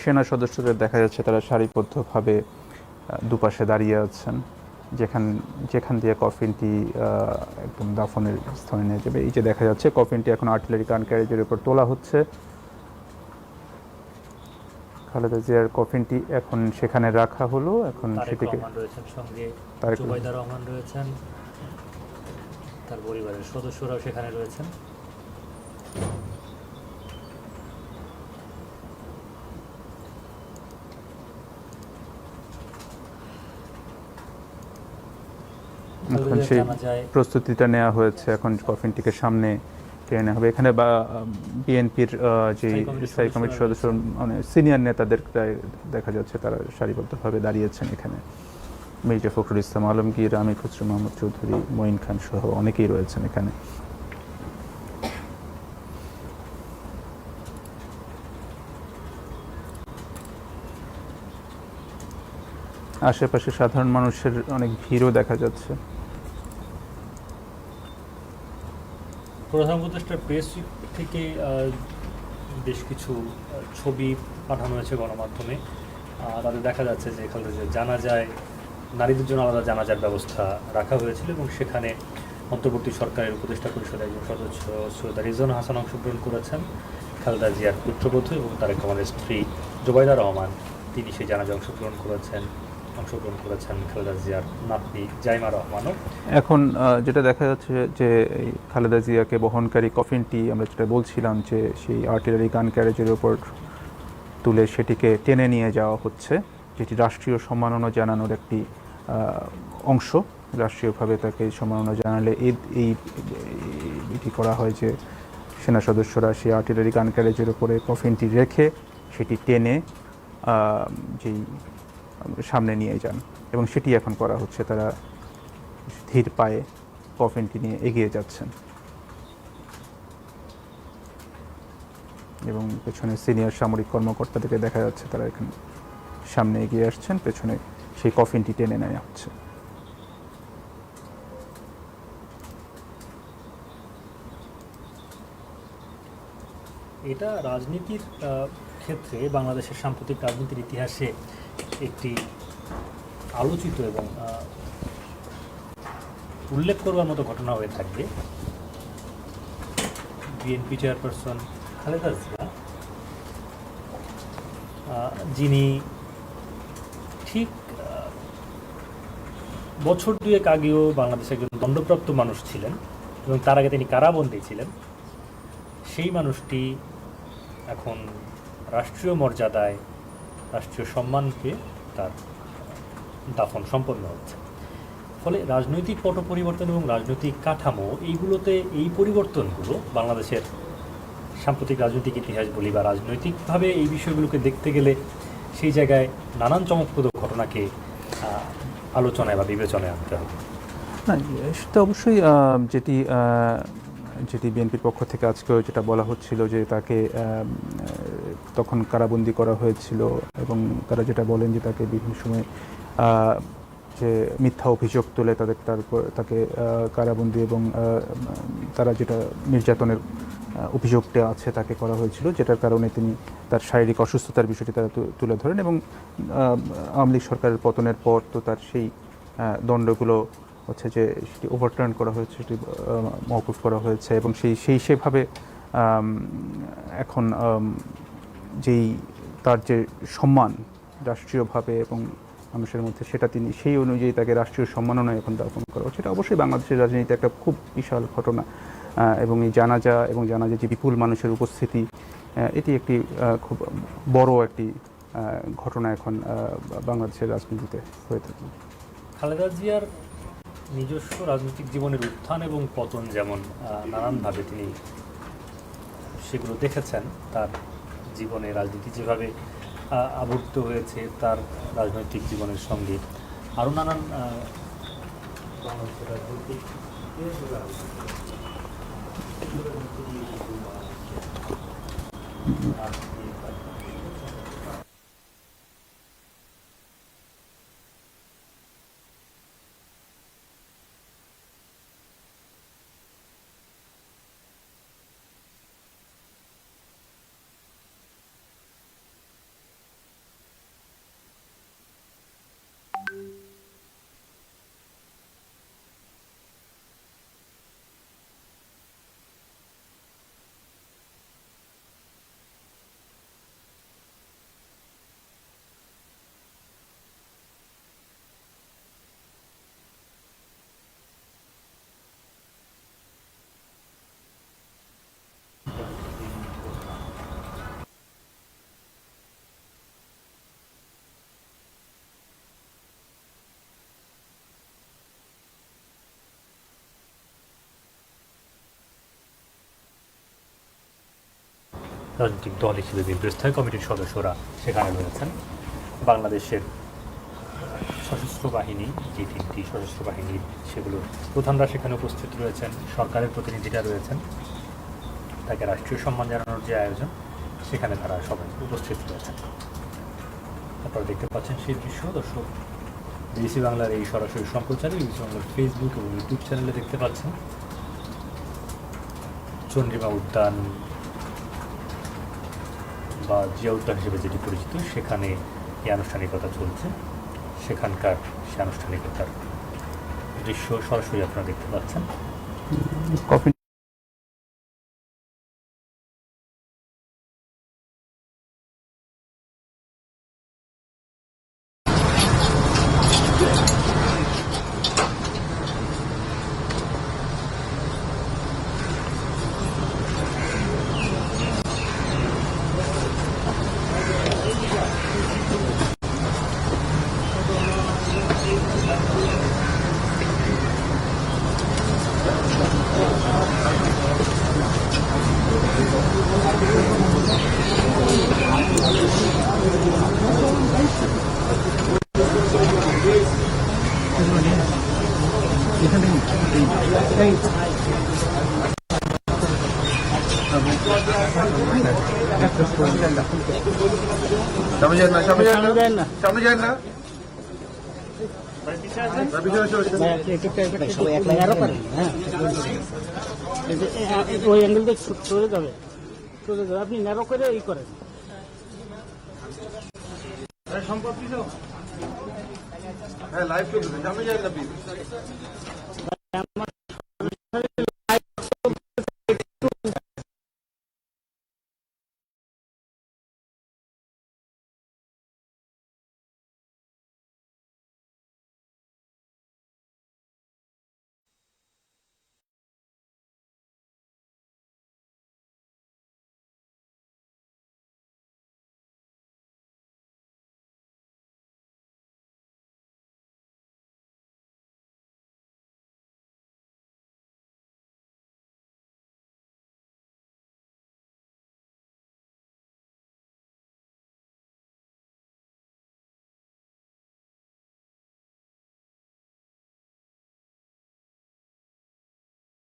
সেনা সদস্যদের দেখা যাচ্ছে তারা সারিবদ্ধভাবে দুপাশে দাঁড়িয়ে আছেন, যেখান যেখান দিয়ে কফিনটি একদম দাফনের স্থানে নিয়ে যাবে। এই যে দেখা যাচ্ছে কফিনটি এখন আর্টিলারি গান ক্যারেজের উপর তোলা হচ্ছে। খালেদা জিয়ার কফিনটি এখন সেখানে রাখা হলো। এখন তারেক সেটিকে রহমান রয়েছেন সঙ্গে, তারেক জুবাইদা রহমান রয়েছেন, তার পরিবারের সদস্যরাও সেখানে রয়েছেন। এখন সেই প্রস্তুতিটা নেওয়া হয়েছে, এখন কফিনটিকে সামনে টেনে নেওয়া হবে। এখানে বা বিএনপির যে স্থায়ী কমিটির সদস্য, মানে সিনিয়র নেতাদের দেখা যাচ্ছে তারা সারিবদ্ধভাবে দাঁড়িয়েছেন এখানে। মির্জা ফখরুল ইসলাম আলমগীর, আমির খসরু মাহমুদ চৌধুরী, মঈন খান সহ অনেকেই রয়েছেন এখানে। আশেপাশে সাধারণ মানুষের অনেক ভিড়ও দেখা যাচ্ছে। প্রধান উপদেষ্টার প্রেস থেকে বেশ কিছু ছবি পাঠানো হয়েছে গণমাধ্যমে। তাদের দেখা যাচ্ছে যে এখানে যে জানাজায় নারীদের জন্য আলাদা জানাজার ব্যবস্থা রাখা হয়েছিল এবং সেখানে অন্তর্বর্তী সরকারের উপদেষ্টা পরিষদের একজন সদস্য সৈয়দ রিজওয়ানা হাসান অংশগ্রহণ করেছেন। খালেদা জিয়ার পুত্রবধূ এবং তারেক রহমানের স্ত্রী জুবাইদা রহমান, তিনি সেই জানাজায় অংশগ্রহণ করেছেন খালেদা জিয়ার নাতনি জাইমা রহমানও। এখন যেটা দেখা যাচ্ছে যে খালেদা জিয়াকে বহনকারী কফিনটি, আমরা যেটা বলছিলাম যে সেই আর্টিলারি গান ক্যারেজের ওপর তুলে সেটিকে টেনে নিয়ে যাওয়া হচ্ছে, যেটি রাষ্ট্রীয় সম্মাননা জানানোর একটি অংশ। রাষ্ট্রীয়ভাবে তাকে সম্মাননা জানালে এই এটি করা হয় যে সেনা সদস্যরা সেই আর্টিলারি গান ক্যারেজের ওপরে কফিনটি রেখে সেটি টেনে যেই সামনে নিয়ে যান, এবং সেটি এখন করা হচ্ছে। তারা ধীর পায়ে কফিনটি নিয়ে এগিয়ে যাচ্ছেন এবং পেছনে সিনিয়র সামরিক কর্মকর্তাদেরকে দেখা যাচ্ছে তারা এখানে সামনে এগিয়ে আসছেন, পেছনে সেই কফিনটি টেনে নেওয়া হচ্ছে। এটা রাজনীতির ক্ষেত্রে বাংলাদেশের সাম্প্রতিক রাজনীতির ইতিহাসে একটি আলোচিত এবং উল্লেখ করবার মতো ঘটনা হয়ে থাকবে। বিএনপি চেয়ারপারসন খালেদা জিয়া, যিনি ঠিক বছর দুয়েক আগেও বাংলাদেশের একজন দণ্ডপ্রাপ্ত মানুষ ছিলেন এবং তার আগে তিনি কারাবন্দী ছিলেন, সেই মানুষটি এখন রাষ্ট্রীয় মর্যাদায়, রাষ্ট্রীয় সম্মান পেয়ে তার দাফন সম্পন্ন হচ্ছে। ফলে রাজনৈতিক পট পরিবর্তন এবং রাজনৈতিক কাঠামো, এইগুলোতে এই পরিবর্তনগুলো বাংলাদেশের সাম্প্রতিক রাজনৈতিক ইতিহাস বলি বা রাজনৈতিকভাবে এই বিষয়গুলোকে দেখতে গেলে সেই জায়গায় নানান চমকপ্রদ ঘটনাকে আলোচনায় বা বিবেচনায় আনতে হবে। না, সেটা অবশ্যই যেটি যেটি বিএনপির পক্ষ থেকে আজকেও যেটা বলা হচ্ছিল যে তাকে তখন কারাবন্দি করা হয়েছিল, এবং তারা যেটা বলেন যে তাকে বিভিন্ন সময় যে মিথ্যা অভিযোগ তুলে তাকে কারাবন্দি, এবং তারা যেটা নির্যাতনের অভিযোগটা আছে তাকে করা হয়েছিল, যেটার কারণে তিনি তার শারীরিক অসুস্থতার বিষয়টি তারা তুলে ধরেন। এবং আওয়ামী লীগ সরকারের পতনের পর তো তার সেই দণ্ডগুলো হচ্ছে যে সেটি ওভারটার্ন করা হয়েছে, সেটি মওকুফ করা হয়েছে, এবং সেভাবে এখন যেই তার যে সম্মান রাষ্ট্রীয়ভাবে এবং মানুষের মধ্যে, সেটা তিনি সেই অনুযায়ী তাকে রাষ্ট্রীয় সম্মাননায় এখন দাফন করা হচ্ছে। এটা অবশ্যই বাংলাদেশের রাজনীতিতে একটা খুব বিশাল ঘটনা, এবং এই জানাজা যে বিপুল মানুষের উপস্থিতি, এটি একটি খুব বড় একটি ঘটনা এখন বাংলাদেশের রাজনীতিতে হয়ে থাকে। খালেদা জিয়ার নিজস্ব রাজনৈতিক জীবনের উত্থান এবং পতন যেমন নানানভাবে তিনি সেগুলো দেখেছেন, তার জীবনে রাজনীতি যেভাবে আবর্ত হয়েছে তার রাজনৈতিক জীবনের সঙ্গে আরও নানান বাংলাদেশের রাজনৈতিক রাজনৈতিক দল হিসেবে বিএনপির স্থায়ী কমিটির সদস্যরা সেখানে রয়েছেন। বাংলাদেশের সশস্ত্র বাহিনী, যে তিনটি সশস্ত্র বাহিনী সেগুলোর প্রধানরা সেখানে উপস্থিত রয়েছেন, সরকারের প্রতিনিধিরা রয়েছেন। তাকে রাষ্ট্রীয় সম্মান জানানোর যে আয়োজন, সেখানে তারা সবাই উপস্থিত রয়েছেন। আপনারা দেখতে পাচ্ছেন সেই দৃশ্য দর্শক বিবিসি বাংলার এই সরাসরি সম্প্রচারে বিবিসি বাংলার ফেসবুক এবং ইউটিউব চ্যানেলে দেখতে পাচ্ছেন। চন্দ্রিমা উদ্যান বা জিয়া উদ্যান হিসেবে যেটি পরিচিত, সেখানে এই আনুষ্ঠানিকতা চলছে। সেখানকার সে আনুষ্ঠানিকতার দৃশ্য সরাসরি আপনারা দেখতে পাচ্ছেন। কফিন সামনে যান না, সামনে যান না, সামনে যান না। সবাই এক লাইনে আরো পারেন, হ্যাঁ ওই অ্যাঙ্গেল দিয়ে চলে যাবে, আপনি ন্যারো করে এই করেন। হ্যাঁ, লাইভ চলতেছে, সামনে যান না প্লিজ।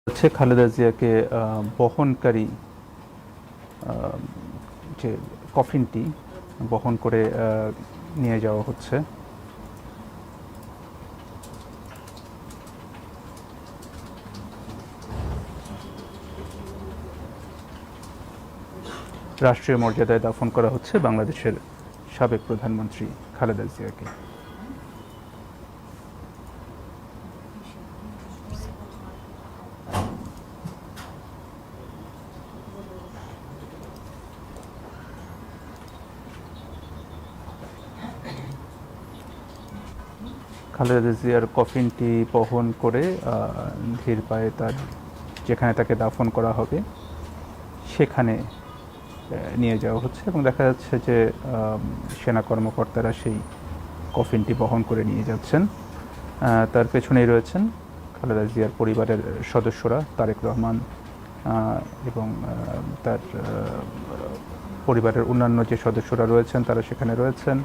হচ্ছে খালেদা জিয়াকে বহনকারী যে কফিনটি বহন করে নিয়ে যাওয়া হচ্ছে। রাষ্ট্রীয় মর্যাদায় দাফন করা হচ্ছে বাংলাদেশের সাবেক প্রধানমন্ত্রী খালেদা জিয়াকে। খালেদা জিয়ার কফিনটি বহন করে ধীর পায়ে তার যেখানে তাকে দাফন করা হবে সেখানে নিয়ে যাওয়া হচ্ছে এবং দেখা যাচ্ছে যে সেনা কর্মকর্তারা সেই কফিনটি বহন করে নিয়ে যাচ্ছেন। তার পেছনেই রয়েছেন খালেদা জিয়ার পরিবারের সদস্যরা, তারেক রহমান এবং তার পরিবারের অন্যান্য যে সদস্যরা রয়েছেন তারা সেখানে রয়েছেন।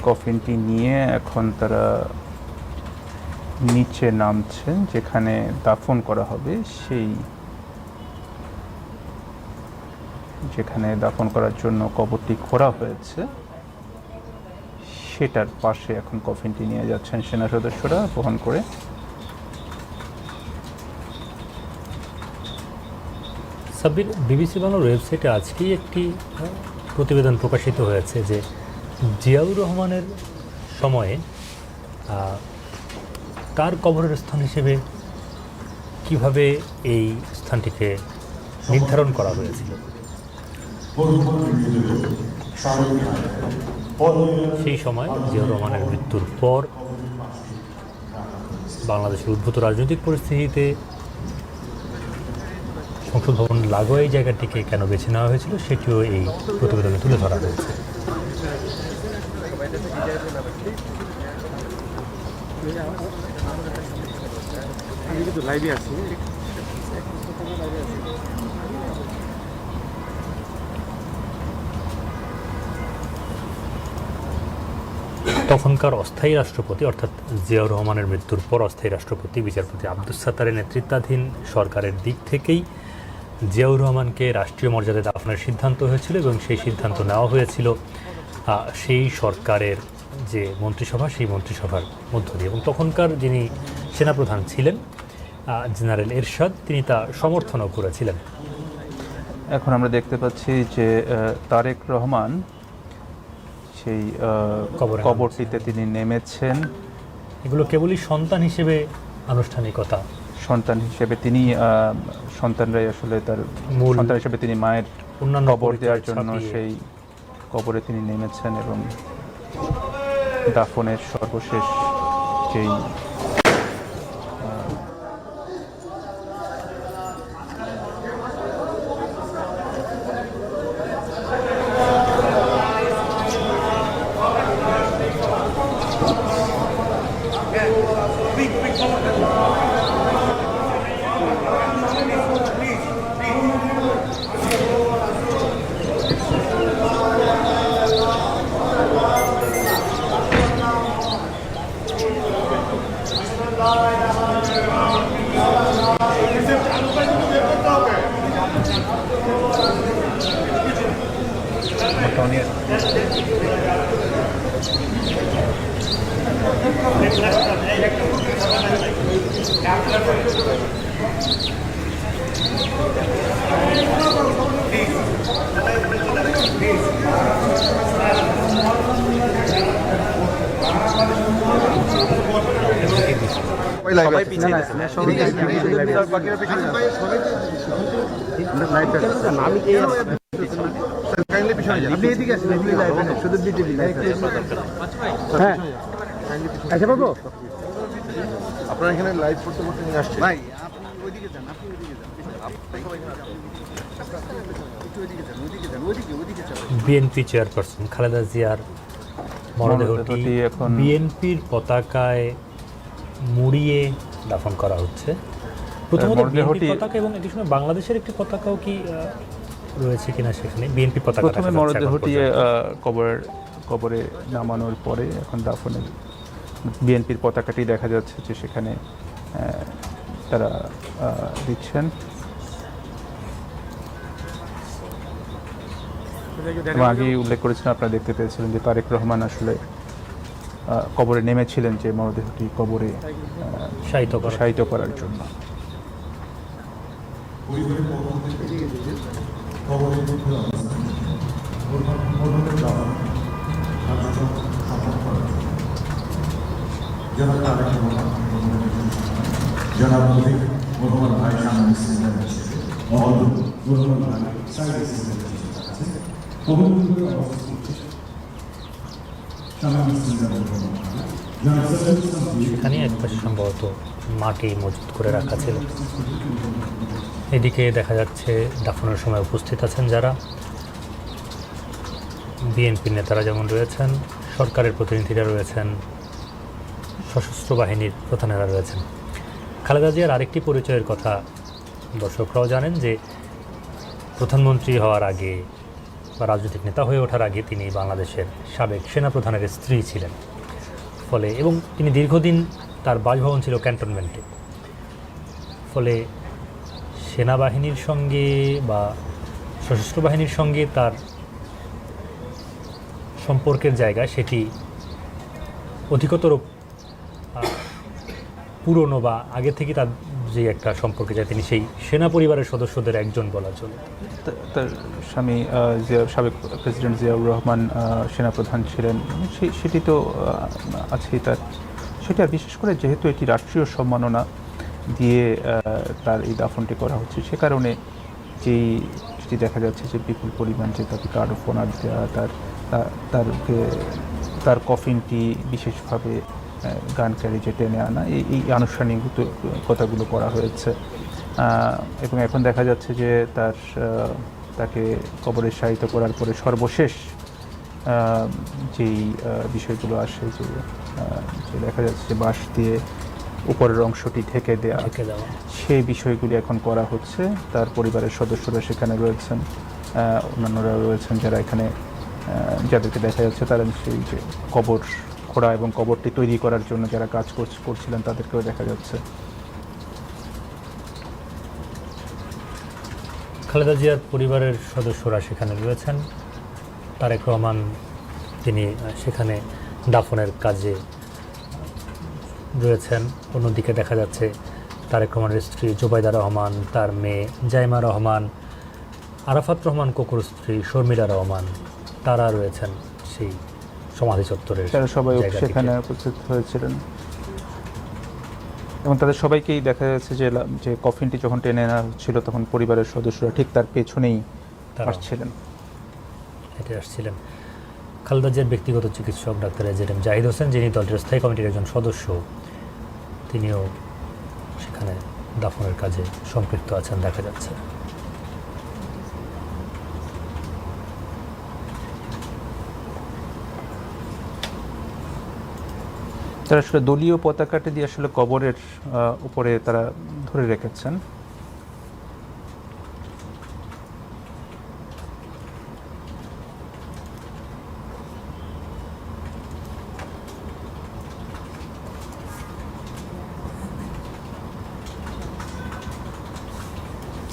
কফিনটি নিয়ে এখন তারা নিচে নামছেন, যেখানে দাফন করা হবে যেখানে দাফন করার জন্য কবরটি খোঁড়া হয়েছে সেটার পাশে এখন কফিনটি নিয়ে যাচ্ছেন সেনা সদস্যরা বহন করে। সাব্বির, বিবিসি বাংলার ওয়েবসাইটে আজকেই একটি প্রতিবেদন প্রকাশিত হয়েছে যে জিয়াউর রহমানের সময়ে তার কবরের স্থান হিসেবে কিভাবে এই স্থানটিকে নির্ধারণ করা হয়েছিল। সেই সময় জিয়াউর রহমানের মৃত্যুর পর বাংলাদেশের উদ্ভূত রাজনৈতিক পরিস্থিতিতে সংসদ ভবন লাগোয়া এই জায়গাটিকে কেন বেছে নেওয়া হয়েছিল সেটিও এই প্রতিবেদনে তুলে ধরা হয়েছে। তখনকার অস্থায়ী রাষ্ট্রপতি অর্থাৎ জিয়াউর রহমানের মৃত্যুর পর অস্থায়ী রাষ্ট্রপতি বিচারপতি আব্দুস সাত্তারের নেতৃত্বাধীন সরকারের দিক থেকেই জিয়াউর রহমানকে রাষ্ট্রীয় মর্যাদায় দাফনের সিদ্ধান্ত হয়েছিল এবং সেই সিদ্ধান্ত নেওয়া হয়েছিল সেই সরকারের যে মন্ত্রিসভা, সেই মন্ত্রিসভার মধ্য দিয়ে। এবং তখনকার যিনি সেনাপ্রধান ছিলেন জেনারেল এরশাদ, তিনি তা সমর্থনও করেছিলেন। এখন আমরা দেখতে পাচ্ছি যে তারেক রহমান সেই কবরটিতে তিনি নেমেছেন। এগুলো কেবলই সন্তান হিসেবে আনুষ্ঠানিকতা, সন্তান হিসেবে তিনি সন্তানরাই আসলে তার মূল সন্তান হিসেবে তিনি মায়ের অন্যান্য কবর দেওয়ার জন্য ছাপিয়ে সেই কবরে তিনি নেমেছেন এবং দাফনের সর্বশেষ যেই আপনারা এখানে লাইভ করতে করতে নিয়ে আসছেন। বিএনপি চেয়ারপারসন খালেদা জিয়ার মরদেহটি এখন বিএনপির পতাকায় মুড়িয়ে দাফন করা হচ্ছে। প্রথমত বিএনপির পতাকা এবং একই সময় বাংলাদেশের একটি পতাকাও কি রয়েছে কিনা সেখানে? বিএনপি পতাকা প্রথমে মরদেহটি কবরে নামানোর পরে এখন দাফনের বিএনপির পতাকাটি দেখা যাচ্ছে যে সেখানে তারা দিচ্ছেন। এবং আগেই উল্লেখ করেছিলেন, আপনারা দেখতে পেয়েছিলেন যে তারেক রহমান আসলে কবরে নেমেছিলেন যে মরদেহটি কবরে শায়িত করার জন্য। সেখানে একপাশে সম্ভবত মাটি মজুত করে রাখা ছিল। এদিকে দেখা যাচ্ছে দাফনের সময় উপস্থিত আছেন যারা বিএনপির নেতারা যেমন রয়েছেন, সরকারের প্রতিনিধিরা রয়েছেন, সশস্ত্র বাহিনীর প্রধানেরা রয়েছেন। খালেদা জিয়ার আরেকটি পরিচয়ের কথা দর্শকরাও জানেন যে প্রধানমন্ত্রী হওয়ার আগে বা রাজনৈতিক নেতা হয়ে ওঠার আগে তিনি বাংলাদেশের সাবেক সেনাপ্রধানের স্ত্রী ছিলেন। ফলে এবং তিনি দীর্ঘদিন তার বাসভবন ছিল ক্যান্টনমেন্টে। ফলে সেনাবাহিনীর সঙ্গে বা সশস্ত্র বাহিনীর সঙ্গে তার সম্পর্কের জায়গা সেটি অধিকতর পুরনো বা আগে থেকে তার যে একটা সম্পর্কে যায়, তিনি সেই সেনা পরিবারের সদস্যদের একজন বলা চলে। তার স্বামী সাবেক প্রেসিডেন্ট জিয়াউর রহমান সেনাপ্রধান ছিলেন, সেটি তো আছেই তার। সেটা বিশেষ করে যেহেতু এটি রাষ্ট্রীয় সম্মাননা দিয়ে তার এই দাফনটি করা হচ্ছে, সে কারণে যেটি দেখা যাচ্ছে যে বিপুল পরিমাণ যে তাকে কার্ড অফ অনার দেওয়া, তার কফিনটি বিশেষভাবে গান ক্যারিজে টেনে আনা, এই আনুষ্ঠানিক কথাগুলো করা হয়েছে। এবং এখন দেখা যাচ্ছে যে তাকে কবরে শায়িত করার পরে সর্বশেষ যেই বিষয়গুলো আসে যে দেখা যাচ্ছে যে বাঁশ দিয়ে উপরের অংশটি ঢেকে দেওয়া, সেই বিষয়গুলি এখন করা হচ্ছে। তার পরিবারের সদস্যরা সেখানে রয়েছেন, অন্যান্যরা রয়েছেন যারা এখানে, যাদেরকে দেখা যাচ্ছে তারা সেই যে কবর খোঁড়া এবং কবরটি তৈরি করার জন্য যারা কাজ করছিলেন তাদেরকেও দেখা যাচ্ছে। খালেদা জিয়ার পরিবারের সদস্যরা সেখানে রয়েছেন। তারেক রহমান তিনি সেখানে দাফনের কাজে রয়েছেন। অন্যদিকে দেখা যাচ্ছে তারেক রহমানের স্ত্রী জোবাইদা রহমান, তার মেয়ে জাইমা রহমান, আরাফাত রহমান কোকুর স্ত্রী শর্মিলা রহমান, তারা রয়েছেন সেই সমাধি চত্বরের। তারা সবাই সেখানে উপস্থিত হয়েছিলেন এবং তাদের সবাইকেই দেখা যাচ্ছে যে কফিনটি যখন টেনে আনা হচ্ছিল তখন পরিবারের সদস্যরা ঠিক তার পেছনেই আসছিলেন, হেঁটে আসছিলেন। খালেদা জিয়ার ব্যক্তিগত চিকিৎসক ডাক্তার এজেডএম জাহিদ হোসেন, যিনি দলটির স্থায়ী কমিটির একজন সদস্য, তিনিও সেখানে দাফনের কাজে সম্পৃক্ত আছেন দেখা যাচ্ছে। তারা আসলে দলীয় পতাকাটি দিয়ে আসলে কবরের উপরে তারা ধরে রেখেছেন।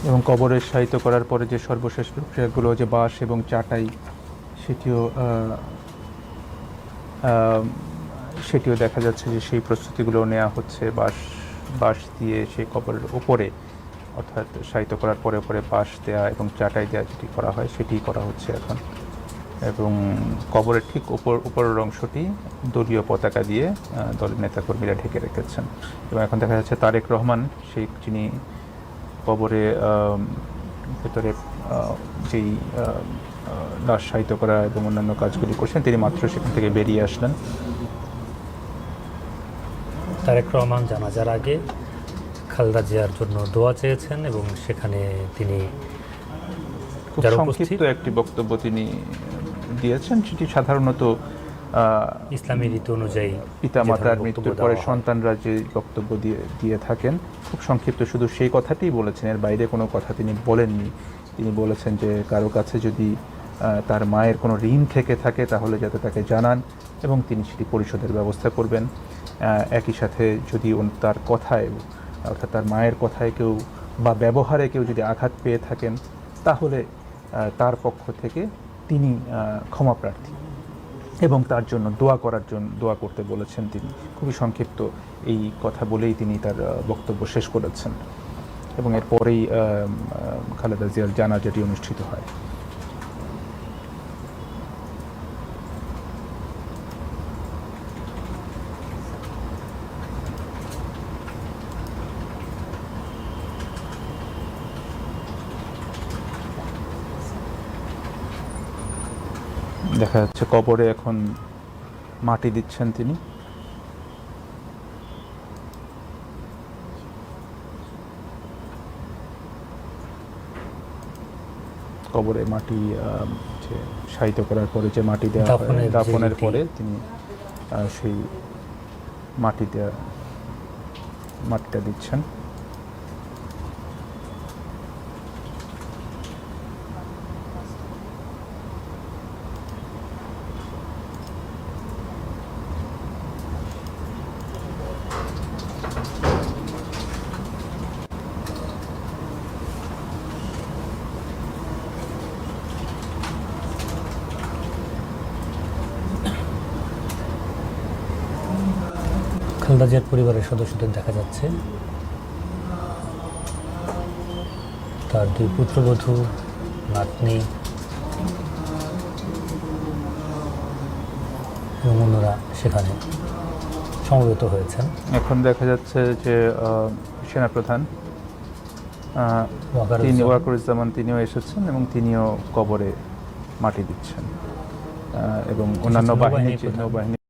এবং কবরের শায়িত করার পরে যে সর্বশেষ প্রক্রিয়াগুলো, যে বাঁশ এবং চাটাই, সেটিও দেখা যাচ্ছে যে সেই প্রস্তুতিগুলো নেওয়া হচ্ছে। বাঁশ দিয়ে সেই কবরের ওপরে, অর্থাৎ শায়িত করার পরে ওপরে বাঁশ দেওয়া এবং চাটাই দেওয়া যেটি করা হয় সেটি করা হচ্ছে এখন। এবং কবরের ঠিক উপরের অংশটি দলীয় পতাকা দিয়ে দলের নেতাকর্মীরা ঢেকে রেখেছেন। এবং এখন দেখা যাচ্ছে তারেক রহমান, সেই যিনি কবরে ভেতরে যেই লাশ শায়িত করা এবং অন্যান্য কাজগুলি করছেন, তিনি মাত্র সেখান থেকে বেরিয়ে আসলেন। তারেক রহমান জানাজার আগে খালেদা জিয়ার জন্য দোয়া চেয়েছেন এবং সেখানে তিনি খুব সংক্ষিপ্ত একটি বক্তব্য তিনি দিয়েছেন, সেটি সাধারণত ইসলামী রীতি অনুযায়ী পিতামাতার মৃত্যুর পরে সন্তানরা যে বক্তব্য দিয়ে থাকেন, খুব সংক্ষিপ্ত শুধু সেই কথাটিই বলেছেন, এর বাইরে কোনো কথা তিনি বলেননি। তিনি বলেছেন যে কারো কাছে যদি তার মায়ের কোনো ঋণ থেকে থাকে তাহলে যাতে তাকে জানান এবং তিনি সেটি পরিশোধের ব্যবস্থা করবেন। একই সাথে যদি তার কথায়, অর্থাৎ তার মায়ের কথায় কেউ বা ব্যবহারে কেউ যদি আঘাত পেয়ে থাকেন তাহলে তার পক্ষ থেকে তিনি ক্ষমা প্রার্থী এবং তার জন্য দোয়া করতে বলেছেন তিনি। খুবই সংক্ষিপ্ত এই কথা বলেই তিনি তার বক্তব্য শেষ করেছেন এবং এরপরেই খালেদা জিয়ার জানাজাটি অনুষ্ঠিত হয়। দেখা যাচ্ছে কবরে এখন মাটি দিচ্ছেন তিনি। কবরে মাটি শায়িত করার পরে যে মাটি দেওয়া হয়, দাফনের পরে তিনি সেই মাটিটা দিচ্ছেন। খালেদা জিয়ার পরিবারের সদস্যদের দেখা যাচ্ছে, তার 2 পুত্রবধূ, নাতনি এবং অন্যরা সেখানে সমবেত হয়েছেন। এখন দেখা যাচ্ছে যে সেনাপ্রধান তিনি ওয়াকারুজ্জামান তিনিও এসেছেন এবং তিনিও কবরে মাটি দিচ্ছেন এবং অন্যান্য বাহিনী নৌবাহিনী